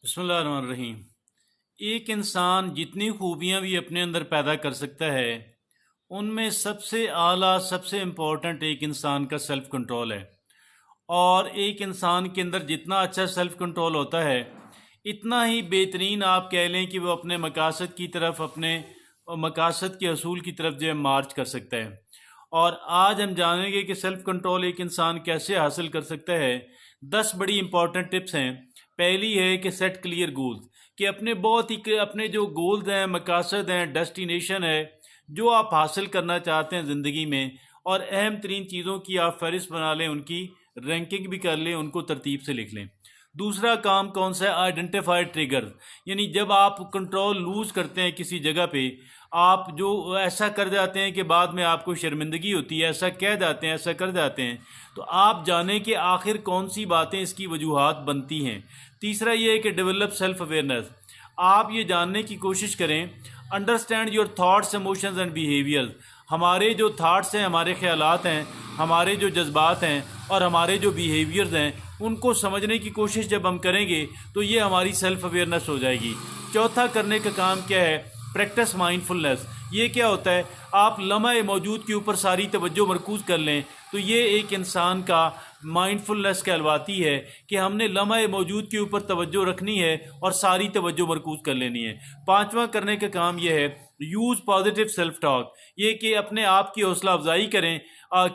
بسم اللہ الرحمن الرحیم۔ ایک انسان جتنی خوبیاں بھی اپنے اندر پیدا کر سکتا ہے، ان میں سب سے اعلیٰ سب سے امپورٹنٹ ایک انسان کا سیلف کنٹرول ہے۔ اور ایک انسان کے اندر جتنا اچھا سیلف کنٹرول ہوتا ہے، اتنا ہی بہترین آپ کہہ لیں کہ وہ اپنے مقاصد کی طرف، اپنے مقاصد کے حصول کی طرف جو ہے مارچ کر سکتا ہے۔ اور آج ہم جانیں گے کہ سیلف کنٹرول ایک انسان کیسے حاصل کر سکتا ہے۔ 10 بڑی امپورٹنٹ ٹپس ہیں۔ پہلی ہے کہ سیٹ کلیئر گولز، کہ اپنے جو گولز ہیں، مقاصد ہیں، ڈیسٹینیشن ہے، جو آپ حاصل کرنا چاہتے ہیں زندگی میں، اور اہم ترین چیزوں کی آپ فہرست بنا لیں، ان کی رینکنگ بھی کر لیں، ان کو ترتیب سے لکھ لیں۔ دوسرا کام کون سا ہے؟ آئیڈینٹیفائی ٹریگر، یعنی جب آپ کنٹرول لوز کرتے ہیں کسی جگہ پہ، آپ جو ایسا کر جاتے ہیں کہ بعد میں آپ کو شرمندگی ہوتی ہے، ایسا کہہ جاتے ہیں، ایسا کر جاتے ہیں، تو آپ جانیں کہ آخر کون سی باتیں اس کی وجوہات بنتی ہیں۔ تیسرا یہ ہے کہ ڈیولپ سیلف اویئرنیس، آپ یہ جاننے کی کوشش کریں، understand your thoughts, emotions and behaviour, ہمارے جو تھاٹس ہیں، ہمارے خیالات ہیں، ہمارے جو جذبات ہیں اور ہمارے جو بیہیویئرز ہیں، ان کو سمجھنے کی کوشش جب ہم کریں گے تو یہ ہماری سیلف اویئرنیس ہو جائے گی۔ چوتھا کرنے کا کام کیا ہے؟ پریکٹس مائنڈفلنس۔ یہ کیا ہوتا ہے؟ آپ لمحہ موجود کے اوپر ساری توجہ مرکوز کر لیں، تو یہ ایک انسان کا مائنڈفلنس کہلواتی ہے کہ ہم نے لمحہ موجود کے اوپر توجہ رکھنی ہے اور ساری توجہ مرکوز کر لینی ہے۔ پانچواں کرنے کا کام یہ ہے یوز پازیٹیو سیلف ٹاک، یہ کہ اپنے آپ کی حوصلہ افزائی کریں،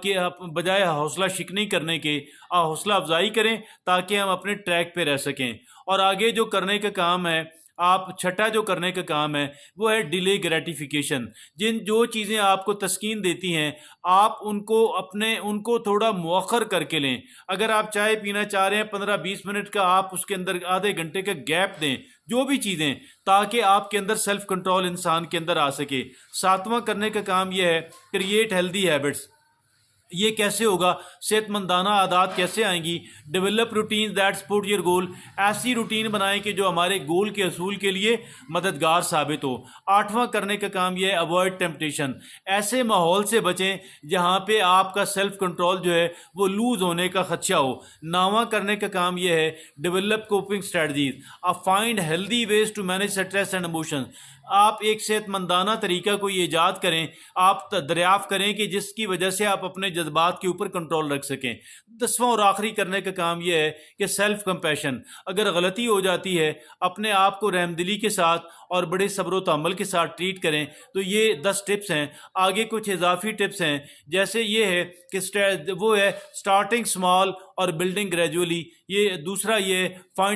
کہ بجائے حوصلہ شکنی کرنے کے حوصلہ افزائی کریں تاکہ ہم اپنے ٹریک پہ رہ سکیں۔ اور آگے جو کرنے کا کام ہے، چھٹا جو کرنے کا کام ہے وہ ہے ڈیلے گریٹیفیکیشن۔ جو چیزیں آپ کو تسکین دیتی ہیں، آپ ان کو تھوڑا مؤخر کر کے لیں۔ اگر آپ چائے پینا چاہ رہے ہیں 15-20 منٹ کا، آپ اس کے اندر آدھے گھنٹے کا گیپ دیں، جو بھی چیزیں، تاکہ آپ کے اندر سیلف کنٹرول انسان کے اندر آ سکے۔ ساتواں کرنے کا کام یہ ہے کریٹ ہیلدی ہیبٹس۔ یہ کیسے ہوگا؟ صحت مندانہ عادات کیسے آئیں گی؟ Develop routine that support your goal, ایسی روٹین بنائیں کہ جو ہمارے گول کے حصول کے لیے مددگار ثابت ہو۔ آٹھواں کرنے کا کام یہ ہے اوائڈ ٹیمپٹیشن، ایسے ماحول سے بچیں جہاں پہ آپ کا سیلف کنٹرول جو ہے وہ لوز ہونے کا خدشہ ہو۔ نواں کرنے کا کام یہ ہے develop coping strategies, find healthy ways to manage stress and emotion. آپ ایک صحت مندانہ طریقہ کو یہ ایجاد کریں، آپ دریافت کریں کہ جس کی وجہ سے آپ اپنے جذبات کے اوپر کنٹرول رکھ سکیں۔ 10واں اور آخری کرنے کا کام یہ ہے کہ سیلف کمپیشن، اگر غلطی ہو جاتی ہے اپنے آپ کو رحمدلی کے ساتھ اور بڑے صبر و تحمل کے ساتھ ٹریٹ کریں۔ تو یہ 10 ٹپس ہیں۔ آگے کچھ اضافی ٹپس ہیں، جیسے یہ ہے کہ وہ ہے اسٹارٹنگ اسمال اور بلڈنگ گریجولی۔ یہ دوسرا یہ فائنڈ